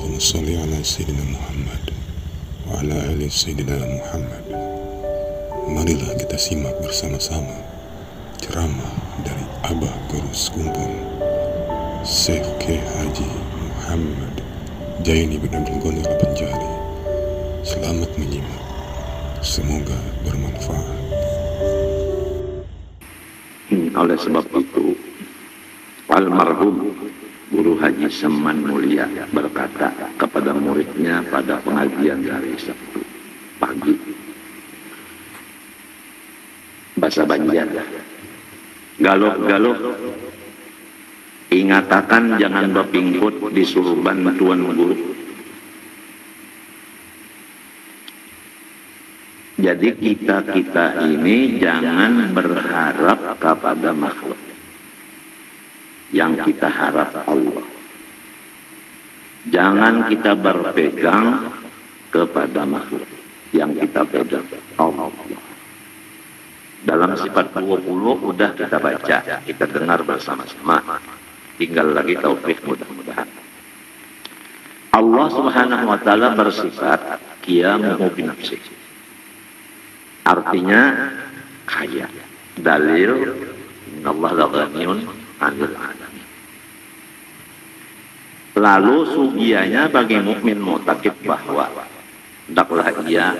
Allahumma sholli ala Sayyidina Muhammad wa ala ali Sayyidina Muhammad. Marilah kita simak bersama-sama ceramah dari Abah Guru Sekumpul Syekh K. Haji Muhammad Jaini bin Abdul Ghanim Al-Banjari. Selamat menyimak, semoga bermanfaat. Oleh sebab itu, almarhum Guru Haji Seman Mulia berkata kepada muridnya pada pengajian dari Sabtu pagi, bahasa Banjar, galok-galok ingatakan jangan bapingkut disuruh bantuan guru. Jadi kita ini jangan berharap kepada makhluk. Yang kita harap Allah. Jangan kita berpegang kepada makhluk. Yang kita pegang Allah. Dalam sifat 20 udah kita baca, kita dengar bersama-sama. Tinggal lagi taufik mudah-mudahan. Allah Subhanahu wa taala bersifat qiyamuhu binafsi. Artinya kaya. Dalil Allah la ghaniyun 'anil 'alamin. Lalu sugianya bagi mukmin mutakib bahwa hendaklah ia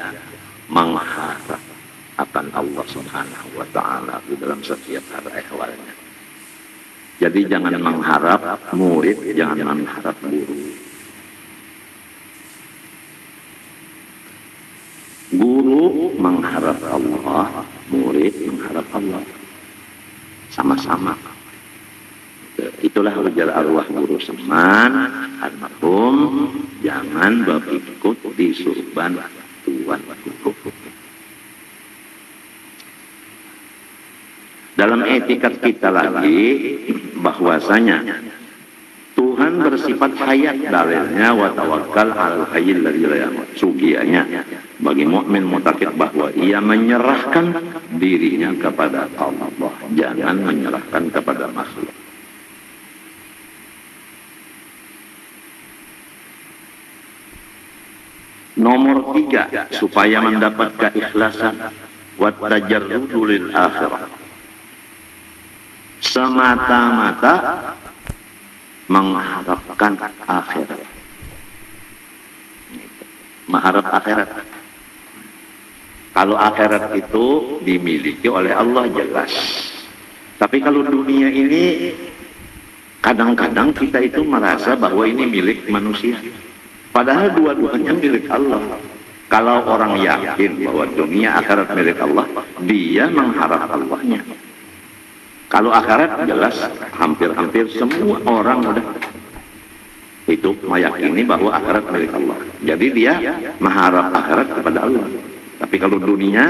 mengharap akan Allah Subhanahu wa taala di dalam setiap ahwalnya. Jadi jangan mengharap murid, jangan mengharap guru. Guru mengharap Allah, murid mengharap Allah. Sama-sama. Itulah ujar arwah Guru Seman almarhum, jangan berikut di surban Tuhan guru. Dalam etikat kita lagi bahwasanya Tuhan bersifat hayat, dalilnya wa tawakkal al hayyil ladzi la yamut. Sugianya bagi mukmin mutakid bahwa ia menyerahkan dirinya kepada Allah, jangan menyerahkan kepada makhluk. Nomor 3, supaya mendapat keikhlasan wa tajarrudu lil akhirah. Semata-mata mengharapkan akhirat. Mengharap akhirat. Kalau akhirat itu dimiliki oleh Allah jelas. Tapi kalau dunia ini kadang-kadang kita itu merasa bahwa ini milik manusia. Padahal dua-duanya milik Allah. Kalau orang yakin bahwa dunia akhirat milik Allah, dia mengharap Allahnya. Kalau akhirat jelas hampir-hampir semua orang udah itu meyakini bahwa akhirat milik Allah. Jadi dia mengharap akhirat kepada Allah. Tapi kalau dunia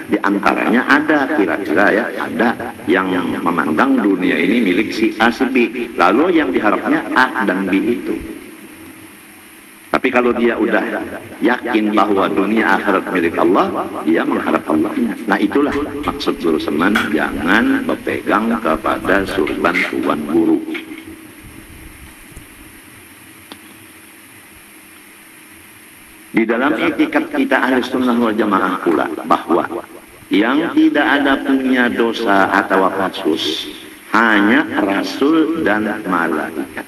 diantaranya ada kira-kira ya, ada yang memandang dunia ini milik si A si B. Lalu yang diharapnya A dan B itu. Tapi kalau dia udah yakin bahwa dunia akhirat milik Allah, dia mengharap Allahnya. Nah itulah maksud Guru Seman, jangan berpegang kepada surban tuan guru. Di dalam etikat kita Ahlussunnah wal Jamaah pula bahwa yang tidak ada punya dosa atau kasus hanya Rasul dan malaikat.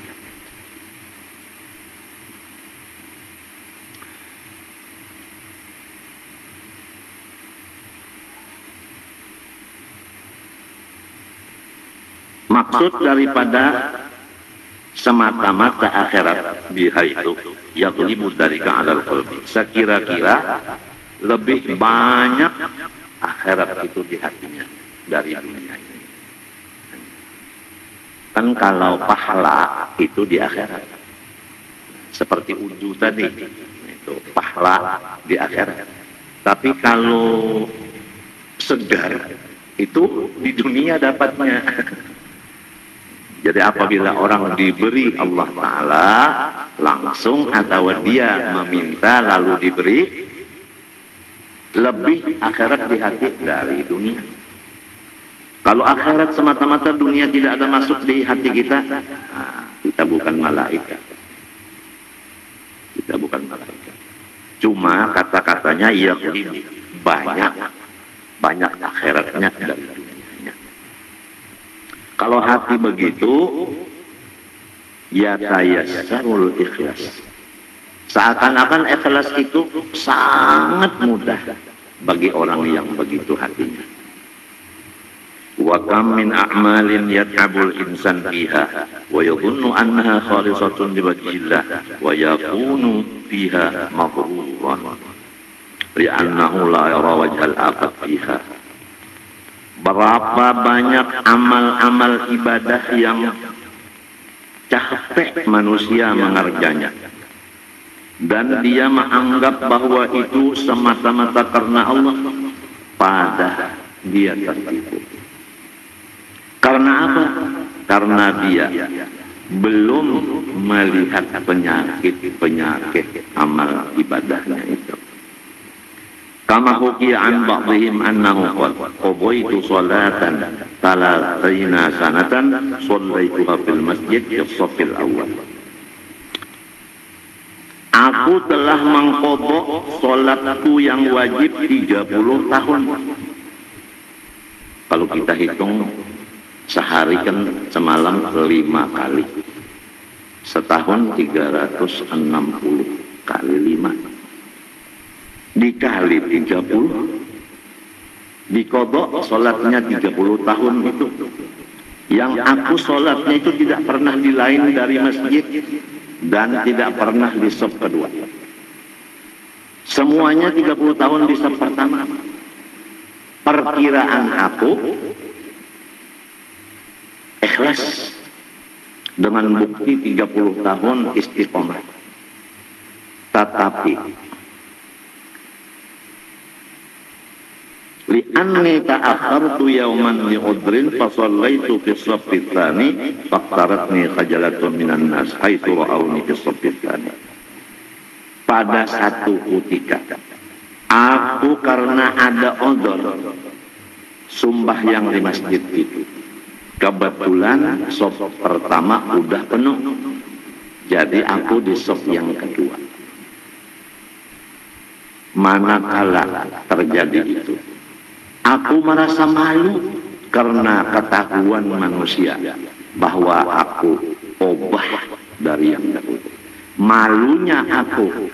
Maksud daripada semata-mata akhirat biha itu yaghlibu dari ka'alal qalbi. Sekira-kira lebih banyak akhirat itu di hatinya dari dunia ini. Kan kalau pahala itu di akhirat. Seperti uju tadi, itu pahala di akhirat. Tapi kalau segar itu di dunia dapatnya. Jadi apabila orang diberi Allah Ta'ala langsung atau dia meminta lalu diberi, lebih akhirat di hati dari dunia. Kalau akhirat semata-mata dunia tidak ada masuk di hati kita, nah, kita bukan malaikat. Kita bukan malaikat. Cuma kata-katanya ia banyak akhiratnya dan dunianya. Kalau hati begitu, ya tayassarul ikhlas. Seakan-akan ikhlas itu sangat mudah bagi orang yang begitu hatinya. Wa kam min a'malin yat'abul insan fiha wa yadhunnu annaha khalisatun liwajhillah wa yakunu fiha maghruran li'annahu la yara wajhal akhir fiha. Berapa banyak amal-amal ibadah yang capek manusia mengerjanya, dan dia menganggap bahwa itu semata-mata karena Allah, padahal dia tertipu. Karena apa? Karena dia belum melihat penyakit amal ibadahnya itu. Kama hukiya an ba'dihim annahu qadaitu salatan talatina sanatan sallaituha fil masjid fi shaffil awal. Aku telah mengqadha salatku yang wajib 30 tahun. Kalau kita hitung sehari kan semalam 5 kali, setahun 360 kali 5 dikali 30, dikodok sholatnya 30 tahun itu. Yang aku sholatnya itu tidak pernah di lain dari masjid dan tidak pernah di shaf kedua. Semuanya 30 tahun di shaf pertama. Perkiraan aku ikhlas dengan bukti 30 tahun istiqomah. Tetapi li'anni ta'akhartu yawman li'udrin fasallaitu fi shaffit tsani faqtaratni khajalatun minan nas haitsu ra'awni fi shaffit tsani. Pada satu ketika aku karena ada odor sembahyang di masjid itu, kebetulan shaf pertama udah penuh, jadi aku di shaf yang kedua. Manakala terjadi itu, aku merasa malu karena ketahuan manusia bahwa aku obah dari yang dahulu. Malunya aku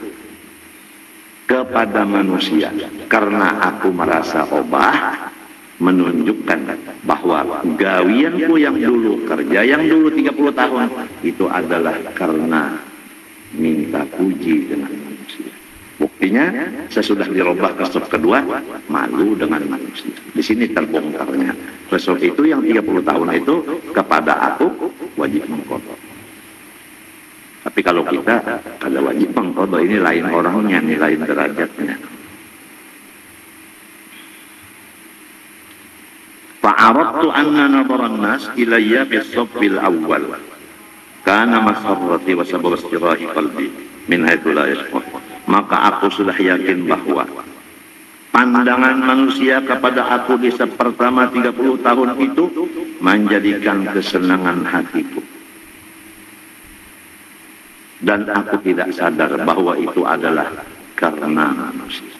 kepada manusia karena aku merasa obah menunjukkan bahwa gawianku yang dulu kerja, yang dulu 30 tahun itu adalah karena minta puji dengan manusia. Buktinya sesudah dirubah ke shaf kedua, malu dengan manusia. Di sini terbongkarnya. Shaf itu yang 30 tahun itu kepada aku wajib mengqadha. Tapi kalau kita kada wajib mengqadha, ini lain orangnya, ini lain derajatnya. Fa'aradtu anna nadharan nas ilayya fi shafil awwal kana masarrati wa sabab istirahi qalbi min haitsu la yashkur. Maka aku sudah yakin bahwa pandangan manusia kepada aku di shaf pertama 30 tahun itu menjadikan kesenangan hatiku. Dan aku tidak sadar bahwa itu adalah karena manusia.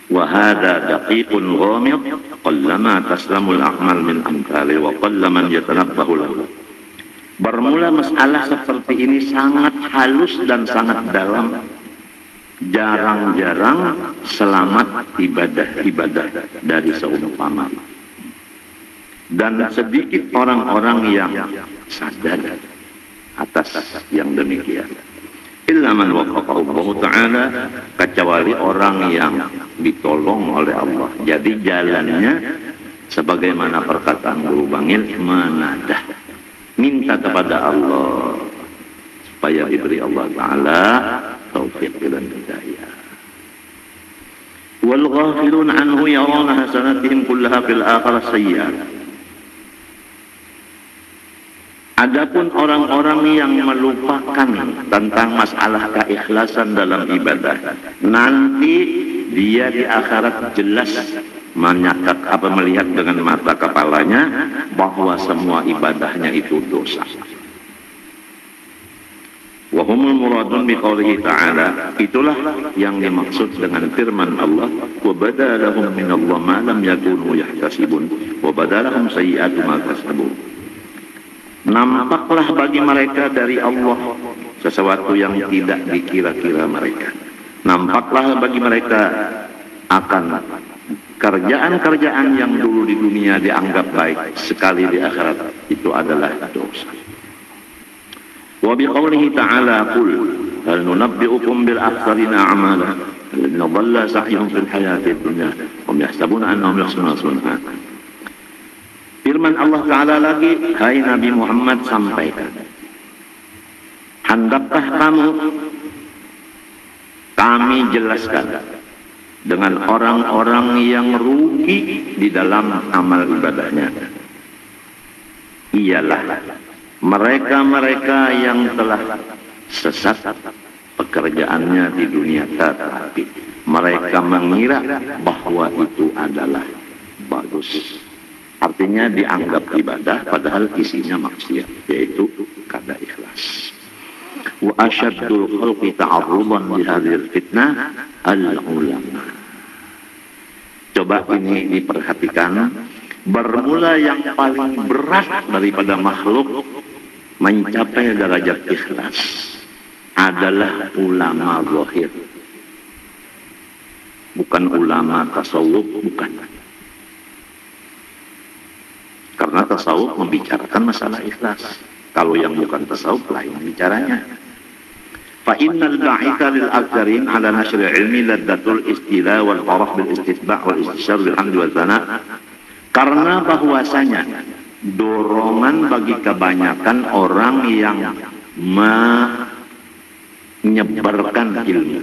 Wa hadha daqiqun ghamid qallama taslamul a'mal min amthali wa qallaman yatanabbahu lahu. Bermula masalah seperti ini sangat halus dan sangat dalam. Jarang-jarang selamat ibadah-ibadah dari seumpama. Dan sedikit orang-orang yang sadar atas yang demikian. Illa man wafaqahu Allah Ta'ala, kecuali orang yang ditolong oleh Allah. Jadi jalannya sebagaimana perkataan Guru Bangil, menadah. Minta kepada Allah supaya diberi Allah Ta'ala taufik dan hidayah. Wal ghafilun anhu yarawna hasanatihim kullaha fil akhirah sayyi'ah. Adapun orang-orang yang melupakan tentang masalah keikhlasan dalam ibadah, nanti dia di akhirat jelas melihat dengan mata kepalanya bahwa semua ibadahnya itu dosa. Wa humul muradun biqaulihi ta'ala, itulah yang dimaksud dengan firman Allah, wa badalahum minallah ma lam yakunu yahtasibun wa badalahum sayyi'atu ma kasabu. Nampaklah bagi mereka dari Allah sesuatu yang tidak dikira-kira mereka. Nampaklah bagi mereka akan kerjaan-kerjaan yang dulu di dunia dianggap baik, sekali di akhirat itu adalah dosa. Wa biqaulihi ta'ala, qul hal nunabbi'ukum bil akhsarina a'mala alladhina dhalla sa'yuhum fil hayati dunya wa yahsabuna annahum yuhsinuna sun'a. Firman Allah Ta'ala lagi, hai Nabi Muhammad, sampaikan, hendakkah kami jelaskan dengan orang-orang yang rugi di dalam amal ibadahnya, ialah mereka-mereka yang telah sesat pekerjaannya di dunia, tetapi mereka mengira bahwa itu adalah bagus. Artinya dianggap ibadah padahal isinya maksiat, yaitu kada ikhlas. Wa asyaddul khalqi ta'arrudan li hadhil fitnah al-ulama. Coba ini diperhatikan, bermula yang paling berat daripada makhluk mencapai derajat ikhlas adalah ulama zahir, bukan ulama tasawuf, bukan. Karena tasawuf membicarakan masalah ikhlas. Kalau yang bukan tasawuf lain bicaranya. Fa innal ba'itha lil aktsarin ala nashr ilmi laddatul istila wal farah bil istitba' wal istishar bil hamd wal thana. Karena bahwasanya dorongan bagi kebanyakan orang yang menyebarkan ilmu,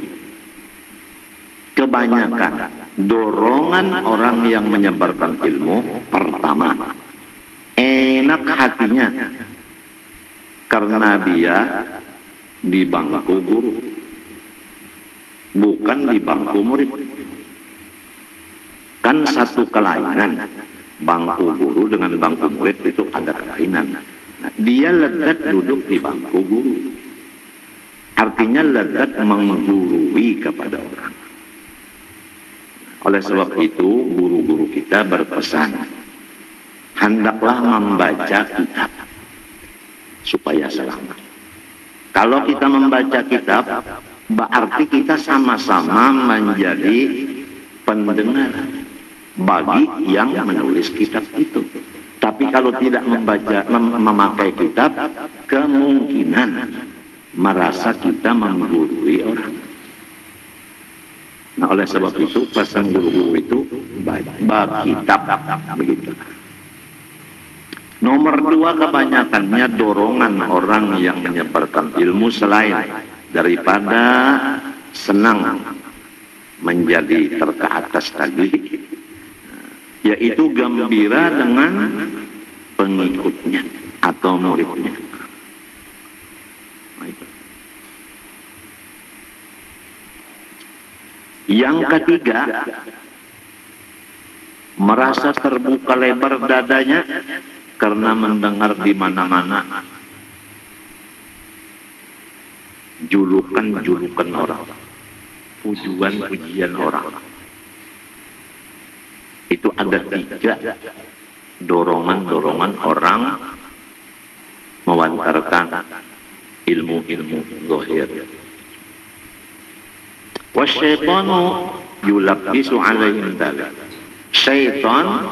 kebanyakan dorongan orang yang menyebarkan ilmu, pertama, enak hatinya karena dia di bangku guru, bukan di bangku murid. Kan satu kelainan, bangku guru dengan bangku murid itu ada kelainan. Nah, dia lezat duduk di bangku guru, artinya lezat menggurui kepada orang. Oleh sebab itu guru-guru kita berpesan, hendaklah membaca kitab supaya selamat. Kalau kita membaca kitab, berarti kita sama-sama menjadi pendengar bagi yang menulis kitab itu. Tapi kalau tidak memakai kitab, kemungkinan merasa kita menggurui orang. Nah, oleh sebab itu pesan guru-guru itu baca kitab, begitu. Nomor dua, kebanyakannya dorongan orang yang menyebarkan ilmu selain daripada senang menjadi terkeatas tadi, yaitu gembira dengan pengikutnya atau muridnya. Yang ketiga, merasa terbuka lebar dadanya karena mendengar di mana-mana julukan-julukan orang, pujian-pujian orang. Itu ada tiga dorongan-dorongan orang mewantarkan ilmu-ilmu zahir. Wasyaitanu yulabbisu alaihim dzalik. Syaitan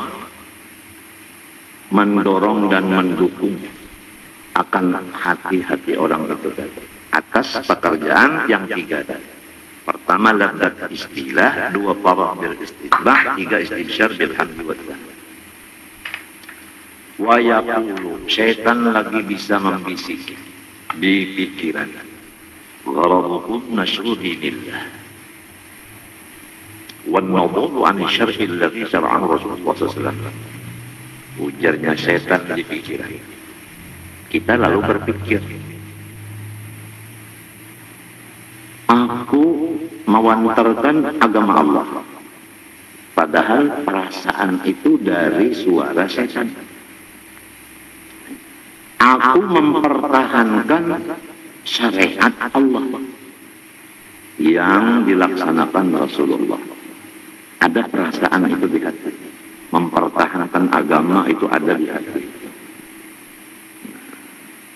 mendorong dan mendukung akan hati-hati orang itu atas pekerjaan yang tiga tadi. Pertama, ladzat istilah, dua, farah bil istitbah, tiga, istibsyar bil hamdi wa thana. Wa yaqulu, syaitan lagi bisa membisik di pikiran, gharadukum nasyru dinillah wan nadulu an syar'i alladhi syar'ahu Rasulullah SAW. Ujarnya setan di pikiran kita, lalu berpikir, aku mewantarkan agama Allah, padahal perasaan itu dari suara setan. Aku mempertahankan syariat Allah yang dilaksanakan Rasulullah. Ada perasaan itu di hati. Mempertahankan agama itu ada di hati.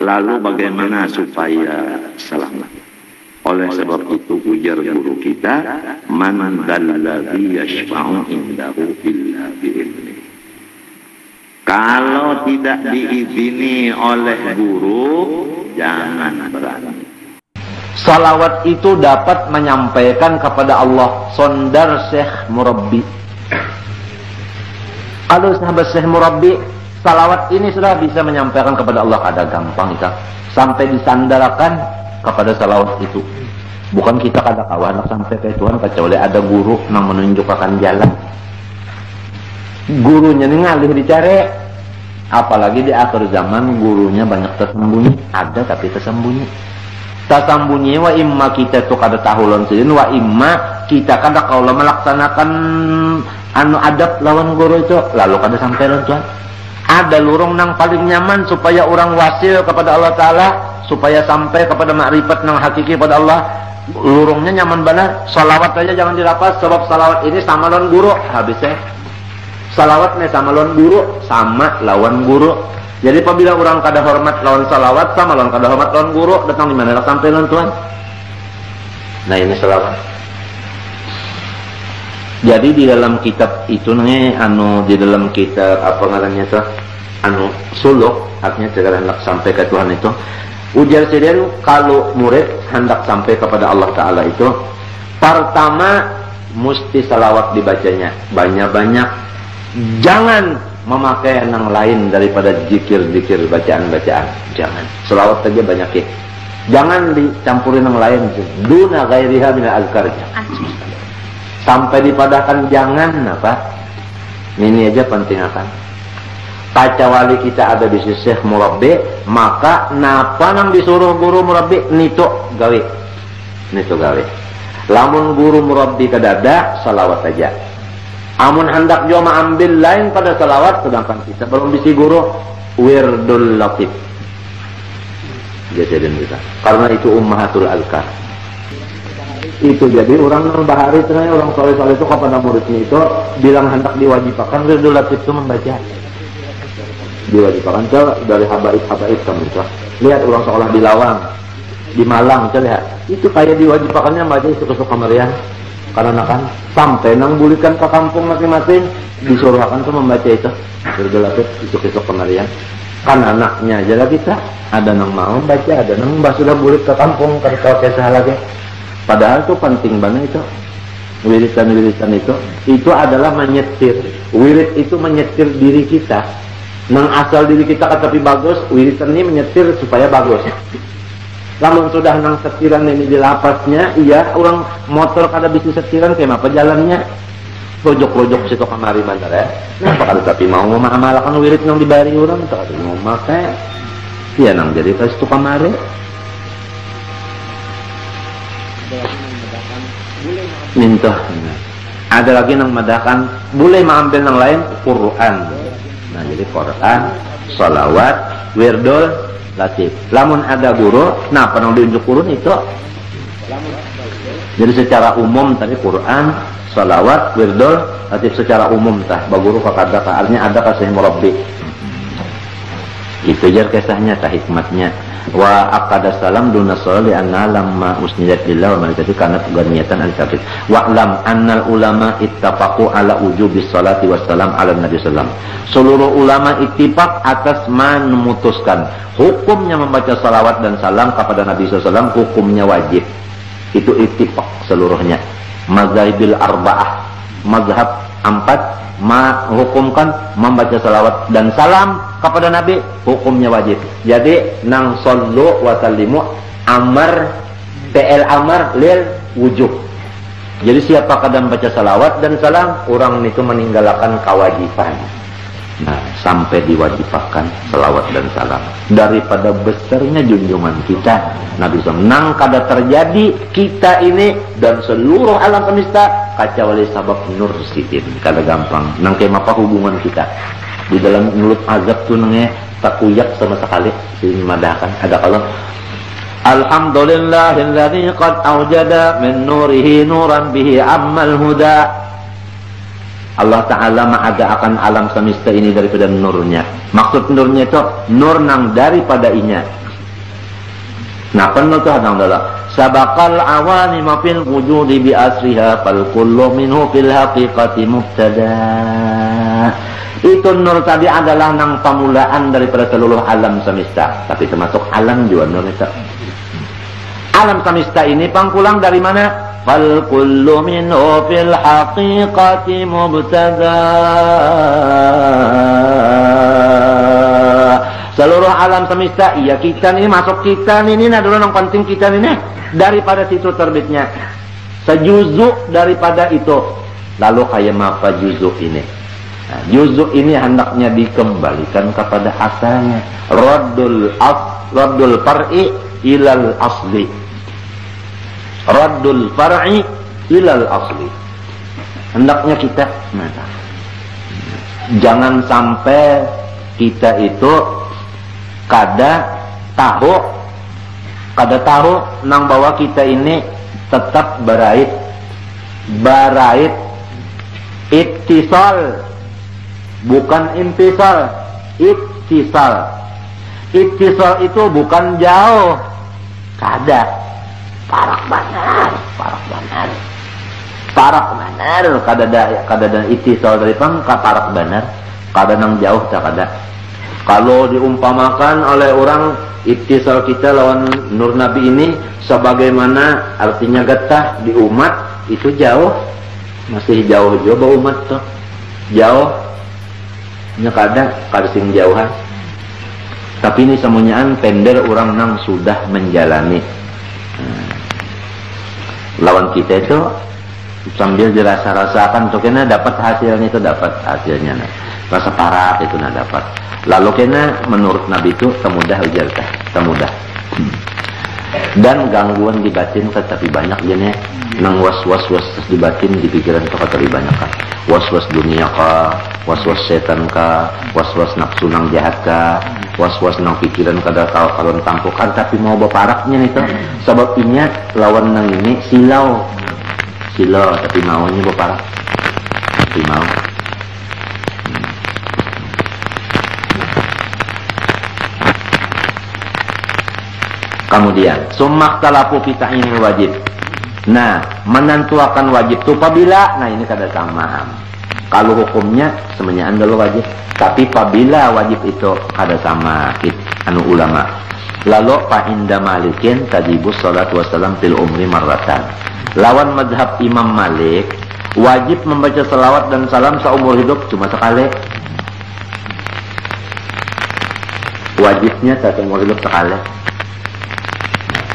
Lalu bagaimana supaya selamat? Oleh sebab itu ujar guru kita, man dalladzi yashfa'u indahu illa bi'idznihi. Kalau tidak diizini oleh guru, jangan berani. Salawat itu dapat menyampaikan kepada Allah. Sondar Syekh Murabbi. Kalau sahabat Syekh Murabbi, salawat ini sudah bisa menyampaikan kepada Allah. Kada gampang kita sampai disandarkan kepada salawat itu. Bukan kita kada kawan sampai ke Tuhan kecuali ada guru yang menunjukkan jalan. Gurunya ini ngalih dicari. Apalagi di akhir zaman gurunya banyak tersembunyi. Ada tapi tersembunyi. Tersembunyi wa imma kita tu kada tahulun sidin wa imma kita kada kaula melaksanakan anu adab lawan guru itu lalu kada sampai lawan Tuhan. Ada lurung nang paling nyaman supaya orang wasil kepada Allah Ta'ala, supaya sampai kepada makrifat nang hakiki pada Allah. Lurungnya nyaman benar. Salawat aja jangan dilapas, sebab salawat ini sama lawan guru. Habisnya salawat nih sama lawan guru, sama lawan guru. Jadi apabila orang kada hormat lawan salawat, sama lawan kada hormat lawan guru, datang di mana sampai lawan Tuhan. Nah ini salawat. Jadi di dalam kitab itu nih, di dalam kitab apa ngarannya tuh, suluk, artinya segala hendak sampai ke Tuhan itu. Ujar sendiri kalau murid hendak sampai kepada Allah Ta'ala itu, pertama mesti salawat dibacanya banyak-banyak. Jangan memakai yang lain daripada zikir-zikir bacaan-bacaan. Jangan. Selawat saja banyakin. Jangan dicampurin yang lain. Duna ghairiha minal azkar. Sampai dipadahkan jangan apa? Ini aja penting akan. Kecuali kita ada di sisi murabbi, maka napa nang disuruh guru murabbi nito gawe. Nito gawe. Lamun guru murabbi kadada salawat saja. Amun hendak joma ambil lain pada salawat, sedangkan kita belum bisi guru wirdul latif. Jadi kita. Karena itu ummahatul azkar. Itu jadi orang bahari itu, orang soleh-soleh itu kepada muridnya itu bilang hendak diwajibkan wirdul latif itu membaca. Diwajibkan itu dari habaib kami itu. Lihat orang sekolah di Lawang, di Malang, itu lihat. Itu kayak diwajibkannya baca suka-suka meriah. Karena kan sampai nang bulikan ke kampung masing-masing disuruhkan tuh membaca itu bergelatih isuk-isuk kemarian. Kan anaknya aja lah kita ada nang mau baca, ada nang sudah bulik ke kampung kalau kisah lagi. Padahal itu penting banget itu wiritan-wiritan itu adalah menyetir. Wirid itu menyetir diri kita. Nang asal diri kita tapi bagus, wiritan ini menyetir supaya bagus. Namun sudah nang setiran ini di lapasnya, iya orang motor kada bisa setiran kayak apa jalannya, rojok-rojok situ kamari bandar ya. Nah, kada tapi mau mengamalkan wirid nang dibari orang, tak mau make, iya nang jadi ke situ kamari. Minta. Ada lagi nang madakan, boleh mengambil nang lain Quran. Nah jadi Quran, salawat, wirdul latif. Lamun ada guru, nah pernah diunjuk kurun itu. Jadi secara umum tadi Quran, salawat, wirdul latif secara umum tah. Baguru kakada artinya ada kasih murabbi. Itu jar kisahnya tah hikmatnya. Wa aqada salam duna sholli anna lamma usnidat lillah wa malaikati kanat ghaniyatan al-sakit. Wa lam annal ulama ittafaqu ala wujubi sholati wassalam ala nabi sallam. Seluruh ulama ittifaq atas memutuskan hukumnya membaca salawat dan salam kepada Nabi sallam hukumnya wajib. Itu ittifaq seluruhnya. Mazhabil arba'ah, mazhab 4 hukumkan membaca salawat dan salam kepada Nabi hukumnya wajib. Jadi nang sallu wa sallimu amar TL amar lil wujub. Jadi siapa kadang baca salawat dan salam orang itu meninggalkan kewajiban. Nah sampai diwajibkan salawat dan salam daripada besarnya junjungan kita Nabi SAW. Nang kada terjadi kita ini dan seluruh alam semesta kecuali sabab nur sidin kada gampang. Nang kayak apa hubungan kita di dalam mulut azab tuh nangnya tak kuyak sama sekali. Ini madahkan ada kalau Alhamdulillahilladzi qad awjada min nurihi nuran bihi ammal huda. Allah Ta'ala mengadakan alam semesta ini daripada nurnya. Maksud nurnya itu nur nang daripada inya. Nah penuh tuh hadang dalam sabaqal awani ma fil wujudi bi asriha fal kullu minhu fil haqiqati mubtada. Itu nur tadi adalah nang pamulaan daripada seluruh alam semesta, tapi termasuk alam juga nur itu. Alam semesta ini pangkulang dari mana? Fal kullu minhu fil haqiqati mubtada. Seluruh alam semesta, iya kita ini masuk kita ini adalah yang penting kita ini daripada situ terbitnya. Sejuzuk daripada itu. Lalu kayak apa juzuk ini? Nah, juzuk ini hendaknya dikembalikan kepada asalnya. Raddul far'i ilal asli. Raddul far'i ilal asli. Hendaknya kita jangan sampai kita itu kada tahu nang bahwa kita ini tetap barait ittisal bukan intisal. Ittisal itu bukan jauh, kada parak banar kada ittisal dari pang ka parak banar, kada nang jauh tak kada. Kalau diumpamakan oleh orang ittisal kita lawan nur Nabi ini sebagaimana artinya getah di umat itu jauh, masih jauh juga umat tuh jauh nya kada sing jauhan. Tapi ini semuanyaan pendel orang nang sudah menjalani. Lawan kita itu sambil dirasa-rasakan tuh kena dapat hasilnya itu rasa parah itu dapat. Lalu kena menurut Nabi itu temudah ujar temudah. Dan gangguan di batin tetapi banyak jene nang was-was di batin di pikiran itu kateri banyak kan. Was-was dunia ka, was-was setan ka, was-was nafsu nang jahat ka, was-was nang pikiran kada kalon tampukan tapi mau beparaknya itu. Sebab inya lawan nang ini silau tapi maunya beparak. Tapi mau. Kemudian summak talapu kita ini wajib. Nah, menentukan wajib itu apabila, nah ini kada sama. Kalau hukumnya semuanya adalah wajib, tapi apabila wajib itu kada sama anu ulama. Lalu fa inda Malikin tajibu sholatu wassalam fil umri marratan. Lawan mazhab Imam Malik, wajib membaca selawat dan salam seumur hidup cuma sekali. Wajibnya seumur hidup sekali.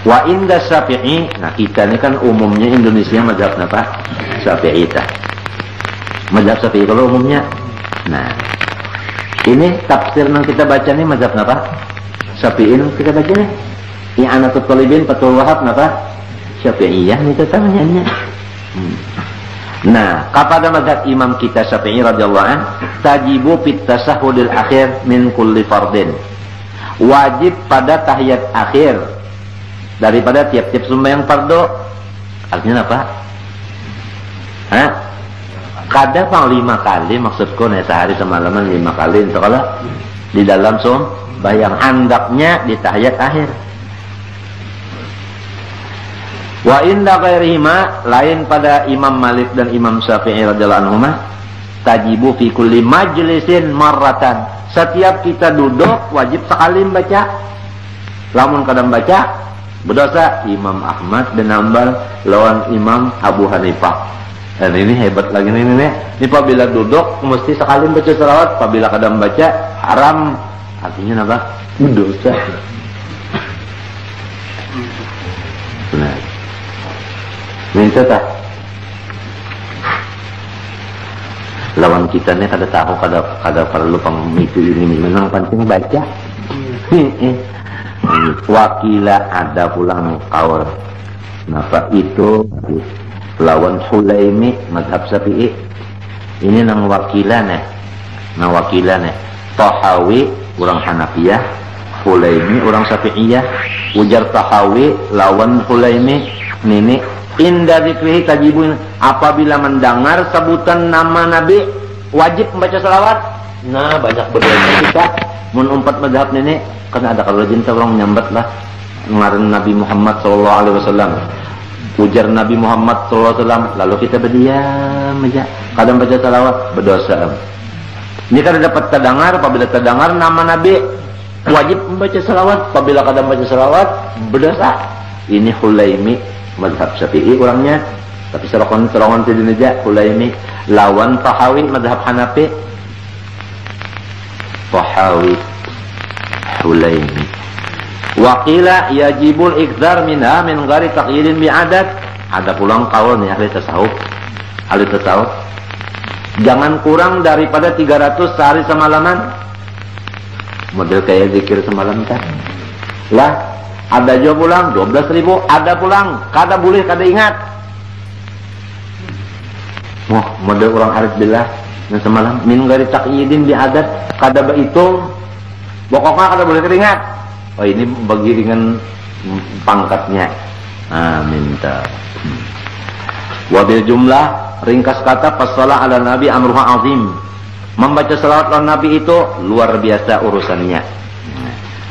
Wa inda Syafi'i, nah kita ini kan umumnya Indonesia mazhab apa? Syafi'i tah. Mazhab Syafi'i kalau umumnya. Nah, ini tafsir yang kita baca nih mazhab apa? Syafi'i yang kita baca nih. Ini Anatul Talibin Fathul Wahab apa? Syafi'iyah nih kita namanya. Nah, kepada mazhab Imam kita Syafi'i radhiyallahu an, tajibu fit tasahhudil akhir min kulli fardin. Wajib pada tahiyat akhir daripada tiap-tiap sembahyang fardu. Artinya apa? Kada pang 5 kali maksudku nih sehari semalaman 5 kali itu kalau di dalam sembahyang hendaknya di tahiyat akhir. Wa inda ghairihima, lain pada Imam Malik dan Imam Syafi'i radhiyallahu anhuma, tajibu fi kulli majlisin marratan. Setiap kita duduk wajib sekali membaca. Lamun kadang baca berdosa Imam Ahmad bin Hanbal lawan Imam Abu Hanifah. Dan ini hebat lagi nih. Ini apabila duduk mesti sekali baca selawat, apabila kadang baca haram. Artinya apa? Dosa. Nah. Minta tak? Lawan kita nih kada tahu kada perlu pemicu ini memang penting baca. Wakila ada pulang kaul. Napa itu lawan Sulaimi mazhab Syafi'i. Ini nang wakilan Tahawi kurang Hanafiyah, Hulaimi orang Syafi'iyah, ujar Tahawi lawan Hulaimi nini inda dzikrihi tajibun, apabila mendengar sebutan nama Nabi wajib membaca salawat. Nah, banyak berdoa kita mun umpat mazhab nini kan ada kalau jinta orang menyambat lah ngaran Nabi Muhammad sallallahu alaihi wasallam. Ujar Nabi Muhammad sallallahu alaihi wasallam, lalu kita berdiam aja. Kadang baca salawat berdosa. Ini kan dapat terdengar, apabila terdengar nama Nabi wajib membaca salawat, apabila kadang baca salawat berdosa. Ini Hulaimi mazhab Syafi'i orangnya, tapi serongan tidak aja Hulaimi lawan Tahawi mazhab Hanafi. Tahawi Hulaimi waqila yajibul ikdzar minha min ghairi taqyidin bi'adat. Ada pulang kaul nih ahli tasawuf jangan kurang daripada 300 sehari semalaman, model kayak zikir semalam kan lah. Ada juga pulang 12.000, ada pulang kada boleh kada ingat. Model orang arif billah yang semalam min ghairi taqyidin bi'adat, kada berhitung pokoknya kada boleh teringat. Oh ini bagi dengan pangkatnya. Minta. Wabil jumlah ringkas kata passalah ala nabi amruha azim. Membaca salawat ala nabi itu luar biasa urusannya.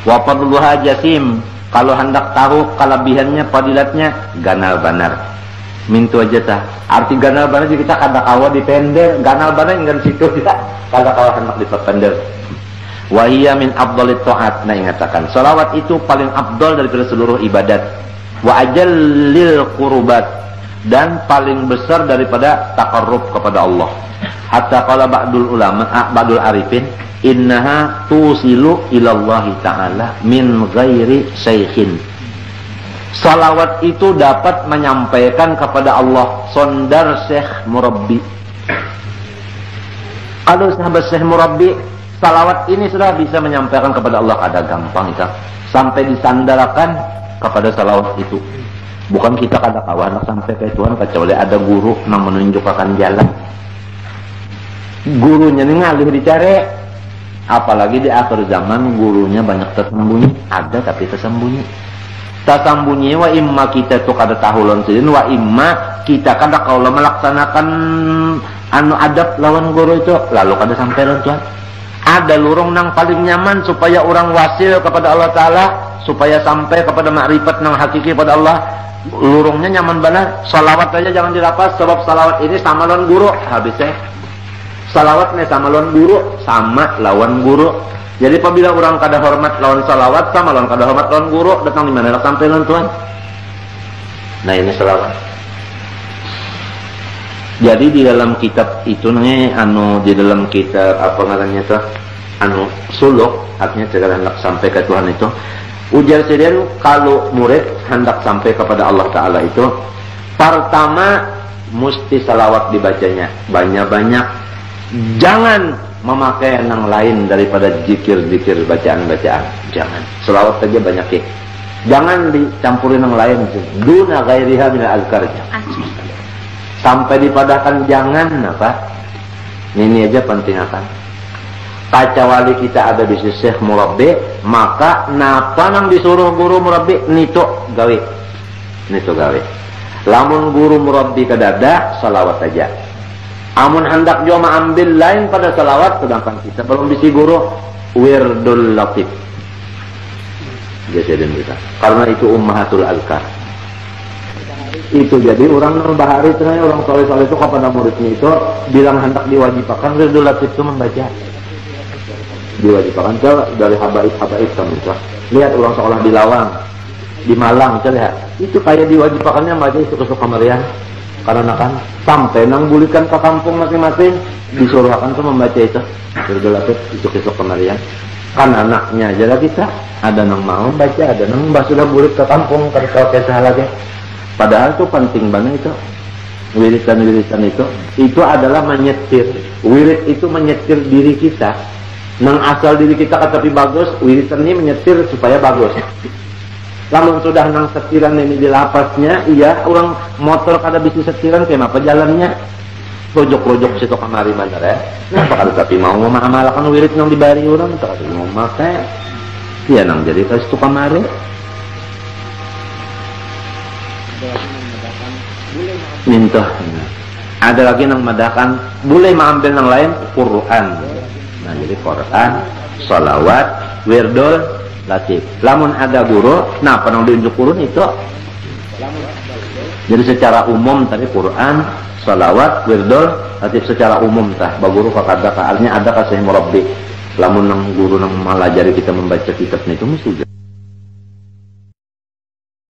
Wa fadluha jasim, kalau hendak tahu kelebihannya fadilatnya ganal banar. Mintu aja tah. Arti ganal banar jadi kita kada kawa di tender, ganal banar enggak situ kita. Kada kawa hendak di tender. Wa hiya min afdalit ta'at. Nah, ingatakan salawat itu paling afdal daripada seluruh ibadat. Wa ajallil qurubat, dan paling besar daripada taqarrub kepada Allah. Hatta qala ba'dul ulama, ba'dul arifin, innaha tusilu ilallahi ta'ala min ghairi syaikhin. Salawat itu dapat menyampaikan kepada Allah sondar syekh murabbi. Kalau sahabat syekh murabbi, salawat ini sudah bisa menyampaikan kepada Allah, ada gampang itu. Sampai disandarkan kepada salawat itu. Bukan kita kada kawan sampai ke Tuhan kecuali ada guru yang menunjukkan jalan. Gurunya ini ngalih dicari. Apalagi di akhir zaman gurunya banyak tersembunyi. Ada tapi tersembunyi. Tersembunyi wa imma kita tuh kada tahu lon sidin, wa imma kita kada kalau melaksanakan anu adab lawan guru itu lalu kada sampai lon Tuhan. Ada lurung nang paling nyaman supaya orang wasil kepada Allah Ta'ala, supaya sampai kepada makrifat nang hakiki pada Allah. Lurungnya nyaman benar. Salawat aja jangan dilapas, sebab salawat ini sama lawan guru. Habisnya salawatnya sama lawan guru, sama lawan guru. Jadi apabila orang kada hormat lawan salawat, sama lawan kada hormat lawan guru, datang di mana sampai lawan Tuhan. Nah ini salawat. Jadi di dalam kitab itu namanya di dalam kitab apa namanya tuh suluk, artinya segala hendak sampai ke Tuhan itu. Ujar sendiri kalau murid hendak sampai kepada Allah Ta'ala itu, pertama mesti salawat dibacanya banyak-banyak. Jangan memakai yang lain daripada zikir-zikir bacaan-bacaan. Jangan. Salawat saja banyak ya. Jangan dicampurin yang lain. Duna ghairiha minal azkar. Sampai dipadahkan jangan apa? Ini aja penting akan. Kecuali kita ada di sisi murabbi, maka napa nang disuruh guru murabbi nito gawe. Lamun guru murabbi kadada salawat saja. Amun hendak jo ambil lain pada salawat, sedangkan kita belum bisi guru wirdul latif. Jadi kita. Karena itu ummahatul azkar. Itu jadi orang bahari ternyata orang soleh-soleh itu kepada muridnya itu bilang hendak diwajibkan wirdul latif itu membaca. Diwajibkan dari habaib kami itu. Lihat orang sekolah di Lawang, di Malang, lihat itu kayak diwajibkannya baca itu ke kamarian. Karena kan sampai nang bulikan ke kampung masing-masing disuruhkan tuh membaca itu berdelatif itu besok kemarian. Kan anaknya aja lah kita ada nang mau baca, ada nang sudah bulik ke kampung kalau kisah lagi. Padahal itu penting banget itu wiridan-wiridan itu adalah menyetir. Wirid itu menyetir diri kita. Nang asal diri kita tapi bagus, wiridan ini menyetir supaya bagus. Lamun sudah nang setiran ini di lapasnya, iya orang motor kada bisa setiran kayak apa jalannya, rojok-rojok situ kamari bener ya. Kenapa kada tapi mau mengamalkan wirid nang dibari orang, tapi mau make. Iya nang jadi kasih tu kamari. Minta. Ada lagi nang madakan boleh mengambil yang lain Quran. Nah jadi Quran, salawat, wirdul, latif. Lamun ada guru, nah penang diunjuk Quran itu. Jadi secara umum tadi Quran, salawat, wirdul, latif secara umum tah. Baguru kakada kaalnya ada kasih murabbi. Lamun nang guru nang malajari kita membaca kitabnya itu mesti